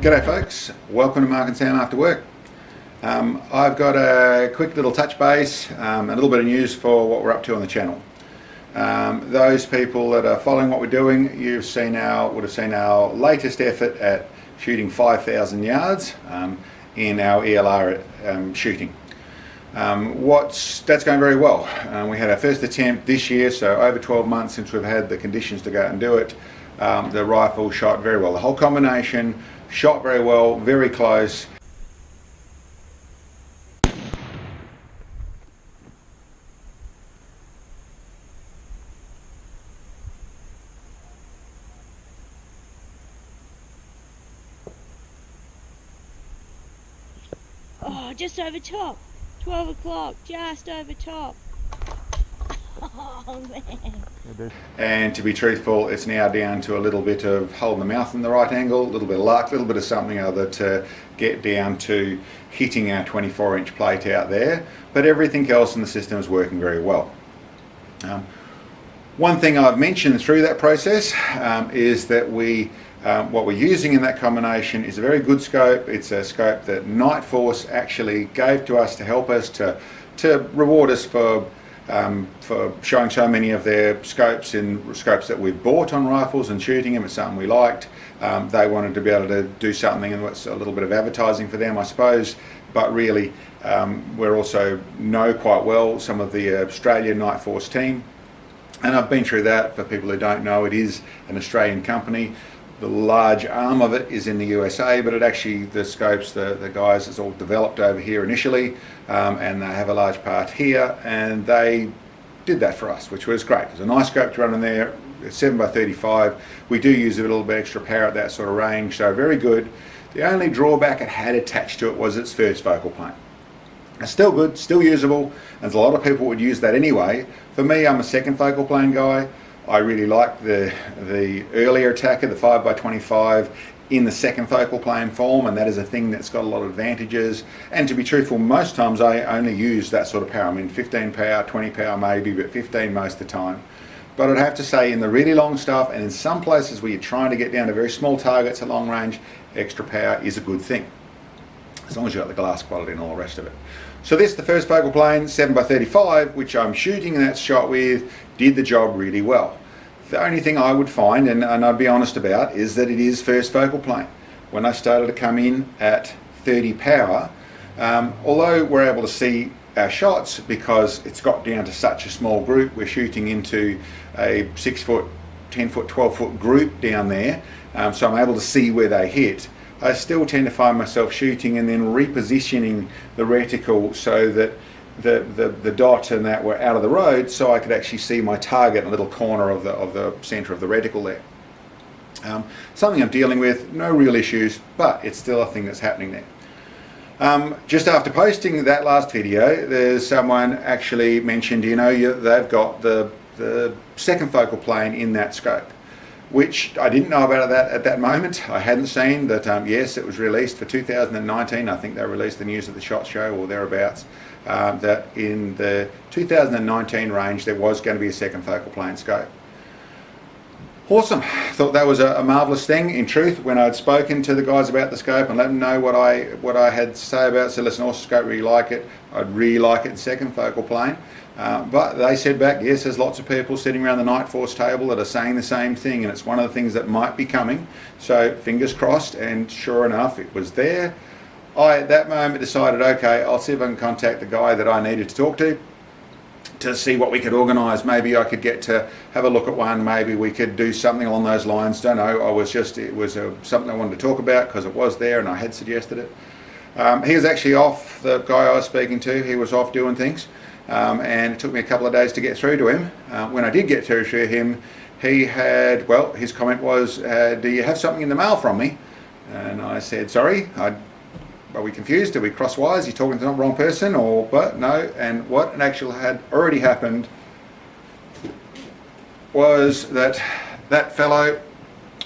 G'day folks, welcome to Mark and Sam After Work. I've got a quick little touch base, a little bit of news for what we're up to on the channel. Those people that are following what we're doing, would have seen our latest effort at shooting 5,000 yards in our ELR shooting. That's going very well. We had our first attempt this year, so over 12 months since we've had the conditions to go out and do it. The rifle shot very well. The whole combination shot very well, very close. Oh, just over top. 12 o'clock, just over top. Oh man. And to be truthful, it's now down to a little bit of holding the mouth in the right angle, a little bit of luck, a little bit of something other to get down to hitting our 24-inch plate out there. But everything else in the system is working very well. One thing I've mentioned through that process is that what we're using in that combination is a very good scope. It's a scope that NightForce actually gave to us to help us to reward us for showing so many of their scopes in scopes that we've bought on rifles and shooting them. It's something we liked. They wanted to be able to do something, and it's a little bit of advertising for them, I suppose. But really, we also know quite well some of the Australian NightForce team. And I've been through that. For people who don't know, it is an Australian company. The large arm of it is in the USA, but the scopes, the guys, it's all developed over here initially, and they have a large part here, and they did that for us, which was great. It's a nice scope to run in there. It's 7x35. We do use a little bit extra power at that sort of range, so very good. The only drawback it had attached to it was its first focal plane. It's still good, still usable, and a lot of people would use that anyway. For me, I'm a second focal plane guy. I really like the earlier ATACR, the 5x25, in the second focal plane form, and that is a thing that's got a lot of advantages. And to be truthful, most times I only use that sort of power. I mean, 15 power, 20 power maybe, but 15 most of the time. But I'd have to say, in the really long stuff, and in some places where you're trying to get down to very small targets at long range, extra power is a good thing, as long as you've got the glass quality and all the rest of it. So this, the first focal plane, 7x35, which I'm shooting that shot with, did the job really well. The only thing I would find, and I'd be honest about, is that it is first focal plane. When I started to come in at 30 power, although we're able to see our shots because it's got down to such a small group, we're shooting into a 6 foot, 10 foot, 12 foot group down there, so I'm able to see where they hit. I still tend to find myself shooting and then repositioning the reticle so that the dot and that were out of the road, so I could actually see my target in a little corner of the centre of the reticle there. Something I'm dealing with, no real issues, but it's still a thing that's happening there. Just after posting that last video, there's someone actually mentioned, they've got the second focal plane in that scope, which I didn't know about at that moment. I hadn't seen that, yes, it was released for 2019. I think they released the news at the SHOT Show or thereabouts, that in the 2019 range there was going to be a second focal plane scope. Awesome. Thought that was a marvellous thing. In truth, when I'd spoken to the guys about the scope and let them know what I had to say about it, said, listen, awesome scope, really like it. I'd really like it in second focal plane. But they said back, yes, there's lots of people sitting around the NightForce table that are saying the same thing, and it's one of the things that might be coming. So fingers crossed, and sure enough, it was there. I, at that moment, decided, okay, I'll see if I can contact the guy that I needed to talk to see what we could organise. Maybe I could get to have a look at one. Maybe we could do something along those lines. Don't know. It was something I wanted to talk about because it was there and I had suggested it. He was actually off, the guy I was speaking to, he was off doing things. And it took me a couple of days to get through to him. When I did get through to him, he had, well, his comment was, do you have something in the mail from me? And I said, sorry, are we confused? Are we cross wires? Are you talking to the wrong person? But no. And what actually had already happened was that fellow,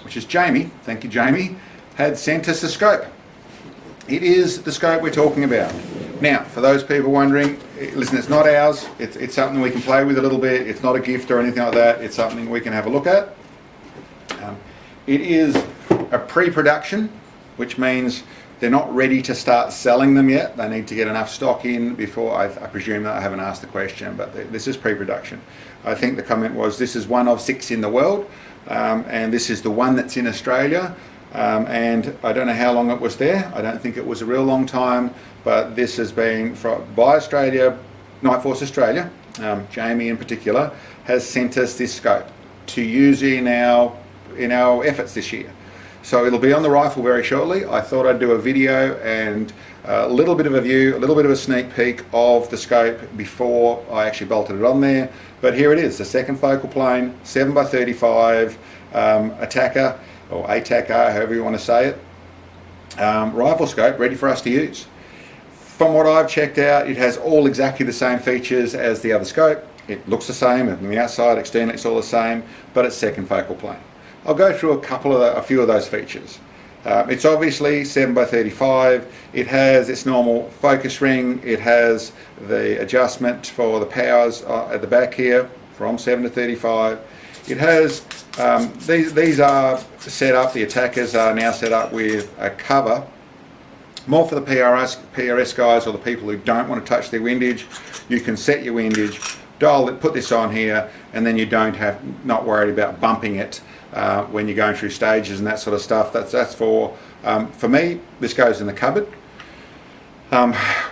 which is Jamie, thank you Jamie, had sent us a scope. It is the scope we're talking about. Now, for those people wondering, listen, it's not ours. It's something we can play with a little bit. It's not a gift or anything like that. It's something we can have a look at. It is a pre-production which means they're not ready to start selling them yet. They need to get enough stock in before, I presume that I haven't asked the question, but this is pre-production. I think the comment was, this is one of 6 in the world, and this is the one that's in Australia. And I don't know how long it was there. I don't think it was a real long time, but this has been by Australia, NightForce Australia, Jamie in particular, has sent us this scope to use in our efforts this year. So it'll be on the rifle very shortly. I thought I'd do a video and a little bit of a view, a little bit of a sneak peek of the scope before I actually bolted it on there. But here it is, the second focal plane, 7x35 ATACR, or ATACR, however you want to say it, rifle scope ready for us to use. From what I've checked out, it has all exactly the same features as the other scope. It looks the same, and on the outside, externally it's all the same, but it's second focal plane. I'll go through a few of those features. It's obviously 7x35. It has its normal focus ring. It has the adjustment for the powers at the back here from 7 to 35. It has, these are set up, the ATACRs are now set up with a cover, more for the PRS guys or the people who don't want to touch their windage. You can set your windage, dial it, put this on here, and then you don't not worried about bumping it when you're going through stages and that sort of stuff. That's for me, this goes in the cupboard.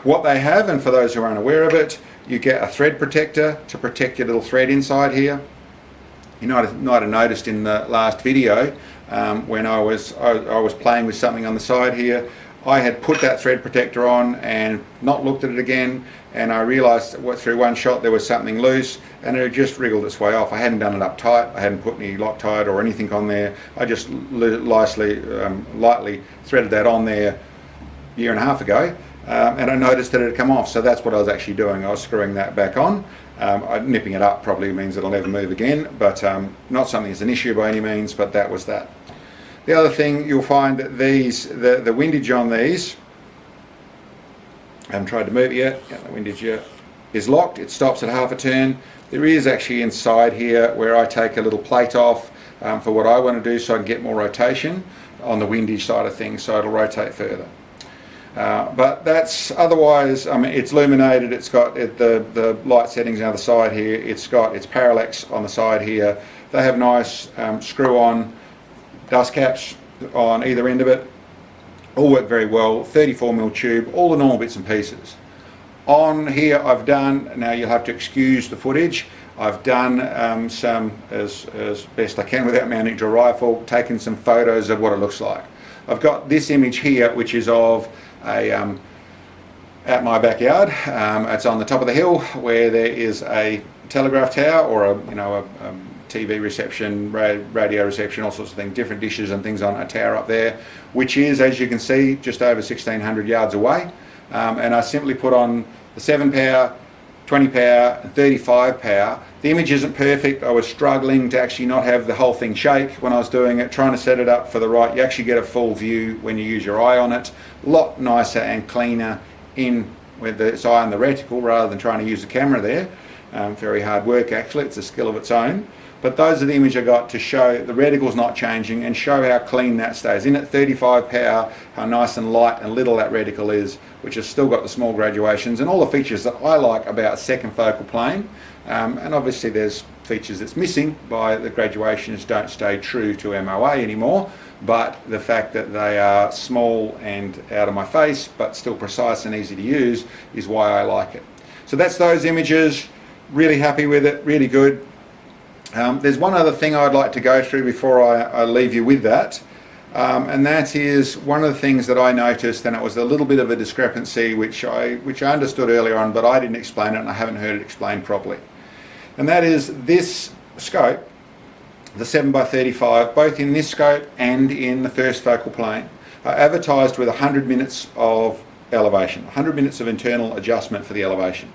What they have, and for those who are unaware of it, you get a thread protector to protect your little thread inside here. You might have noticed in the last video when I was playing with something on the side here, I had put that thread protector on and not looked at it again, and I realised through one shot there was something loose, and it had just wriggled its way off. I hadn't done it up tight, I hadn't put any Loctite or anything on there. I just lightly threaded that on there a year and a half ago, and I noticed that it had come off. So that's what I was actually doing. I was screwing that back on. Nipping it up probably means it'll never move again, but not something that's an issue by any means, but that was that. The other thing you'll find that the windage on these, I haven't tried to move it yet, the windage here is locked, it stops at half a turn. There is actually inside here where I take a little plate off for what I want to do so I can get more rotation on the windage side of things, so it'll rotate further. But that's otherwise, I mean, it's illuminated, it's got the light settings on the side here, it's got its parallax on the side here. They have nice screw-on dust caps on either end of it. All work very well, 34mm tube, all the normal bits and pieces. On here I've done, now you'll have to excuse the footage, I've done some, as best I can without mounting to a rifle, taken some photos of what it looks like. I've got this image here which is of at my backyard. It's on the top of the hill where there is a telegraph tower or a TV reception, radio reception, all sorts of things, different dishes and things on a tower up there, which is, as you can see, just over 1,600 yards away. And I simply put on the 7 power, 20 power and 35 power. The image isn't perfect. I was struggling to actually not have the whole thing shake when I was doing it, trying to set it up for the right. You actually get a full view when you use your eye on it. A lot nicer and cleaner in with its eye on the reticle rather than trying to use the camera there. Very hard work actually, it's a skill of its own. But those are the image I got to show the reticle's not changing and show how clean that stays. In at 35 power, how nice and light and little that reticle is, which has still got the small graduations and all the features that I like about second focal plane. And obviously there's features that's missing by the graduations don't stay true to MOA anymore, but the fact that they are small and out of my face, but still precise and easy to use is why I like it. So that's those images, really happy with it, really good. There's one other thing I'd like to go through before I leave you with that, and that is one of the things that I noticed, and it was a little bit of a discrepancy which I understood earlier on, but I didn't explain it and I haven't heard it explained properly. And that is this scope, the 7x35, both in this scope and in the first focal plane, are advertised with 100 minutes of elevation, 100 minutes of internal adjustment for the elevation.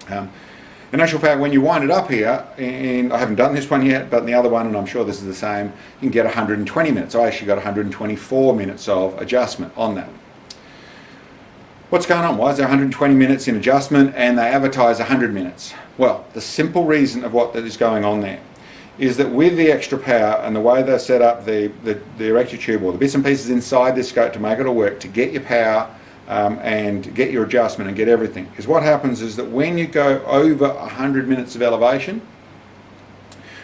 In actual fact, when you wind it up here, and I haven't done this one yet, but in the other one, and I'm sure this is the same, you can get 120 minutes. I actually got 124 minutes of adjustment on that. What's going on? Why is there 120 minutes in adjustment and they advertise 100 minutes? Well, the simple reason of what is going on there is that with the extra power and the way they set up the erector tube or the bits and pieces inside this scope to make it all work, to get your power and get your adjustment and get everything, is what happens is that when you go over 100 minutes of elevation,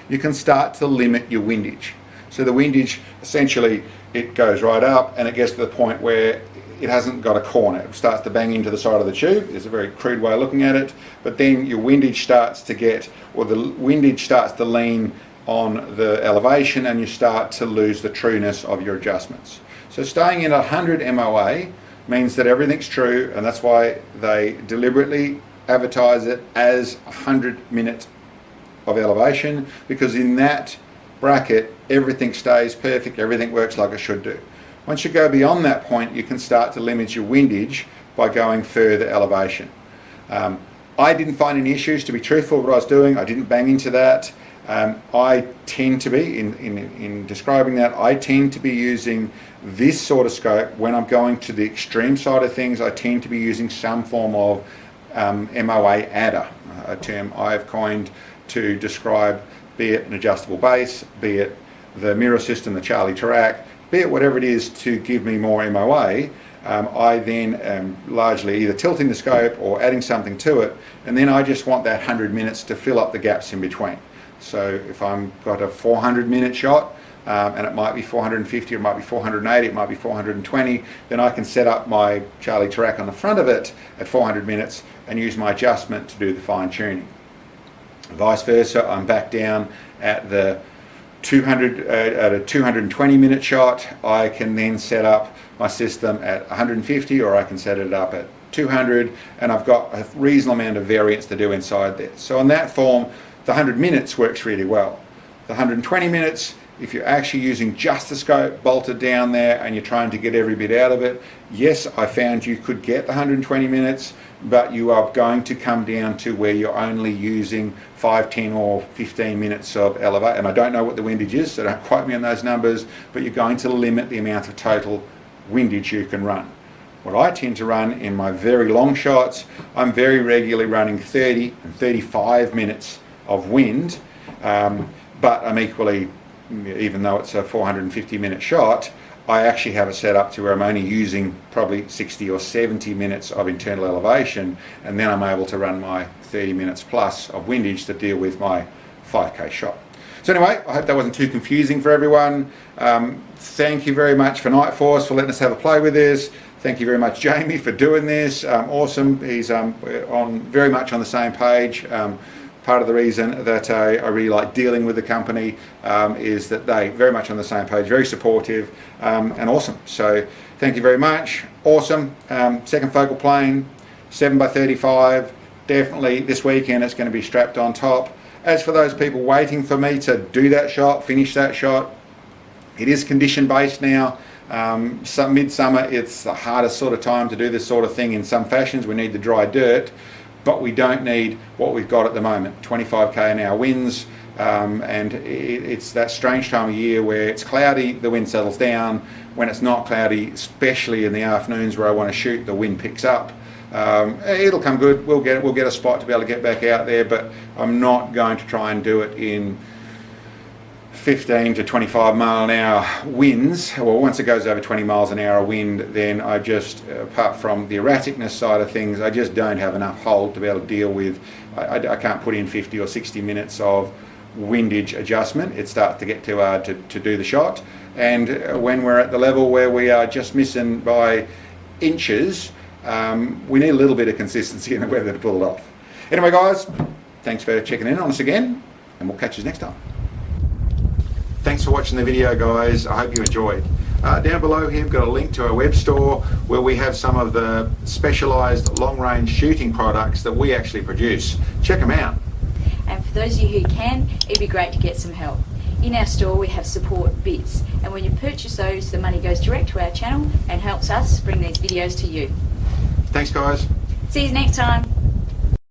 you can start to limit your windage. So the windage, essentially, it goes right up and it gets to the point where it hasn't got a corner. It starts to bang into the side of the tube. It's a very crude way of looking at it. But then your windage starts to get, or the windage starts to lean on the elevation, and you start to lose the trueness of your adjustments. So staying in 100 MOA means that everything's true, and that's why they deliberately advertise it as 100 minutes of elevation, because in that bracket everything stays perfect, everything works like it should do. Once you go beyond that point, you can start to limit your windage by going further elevation. I didn't find any issues, to be truthful, with what I was doing. I didn't bang into that. I tend to be, in describing that, I tend to be using this sort of scope when I'm going to the extreme side of things. I tend to be using some form of MOA adder, a term I've coined to describe, be it an adjustable base, be it the mirror system, the Charlie track, be it whatever it is to give me more MOA. I then am largely either tilting the scope or adding something to it, and then I just want that 100 minutes to fill up the gaps in between. So if I've got a 400-minute shot, and it might be 450, it might be 480, it might be 420, then I can set up my Charlie track on the front of it at 400 minutes and use my adjustment to do the fine tuning. Vice versa, I'm back down at the 220-minute shot. I can then set up my system at 150, or I can set it up at 200, and I've got a reasonable amount of variance to do inside there. So in that form, the 100 minutes works really well. The 120 minutes, if you're actually using just the scope bolted down there and you're trying to get every bit out of it, yes, I found you could get the 120 minutes, but you are going to come down to where you're only using 5, 10 or 15 minutes of elevate. And I don't know what the windage is, so don't quote me on those numbers, but you're going to limit the amount of total windage you can run. What I tend to run in my very long shots, I'm very regularly running 30 and 35 minutes of wind, but I'm equally, even though it's a 450-minute shot, I actually have it set up to where I'm only using probably 60 or 70 minutes of internal elevation, and then I'm able to run my 30 minutes plus of windage to deal with my 5K shot. So anyway, I hope that wasn't too confusing for everyone. Thank you very much for NightForce for letting us have a play with this. Thank you very much, Jamie, for doing this. Awesome. He's very much on the same page. Part of the reason that I really like dealing with the company is that they very much on the same page, very supportive and awesome. So thank you very much. Awesome. Second focal plane, 7x35. Definitely this weekend it's going to be strapped on top. As for those people waiting for me to do that shot, finish that shot, it is condition based now. Midsummer, it's the hardest sort of time to do this sort of thing in some fashions. We need the dry dirt, but we don't need what we've got at the moment, 25k an hour winds, and it's that strange time of year where it's cloudy, the wind settles down. When it's not cloudy, especially in the afternoons where I want to shoot, the wind picks up. It'll come good, we'll get a spot to be able to get back out there, but I'm not going to try and do it in 15 to 25 mile an hour winds. Well, once it goes over 20 miles an hour wind, then I just, apart from the erraticness side of things, I just don't have enough hold to be able to deal with. I can't put in 50 or 60 minutes of windage adjustment. It starts to get too hard to do the shot. And when we're at the level where we are just missing by inches, we need a little bit of consistency in the weather to pull it off. Anyway, guys, thanks for checking in on us again, and we'll catch you next time. Thanks for watching the video, guys. I hope you enjoyed. Down below here we've got a link to our web store where we have some of the specialised long-range shooting products that we actually produce. Check them out. And for those of you who can, it'd be great to get some help. In our store we have support bits, and when you purchase those, the money goes direct to our channel and helps us bring these videos to you. Thanks, guys. See you next time.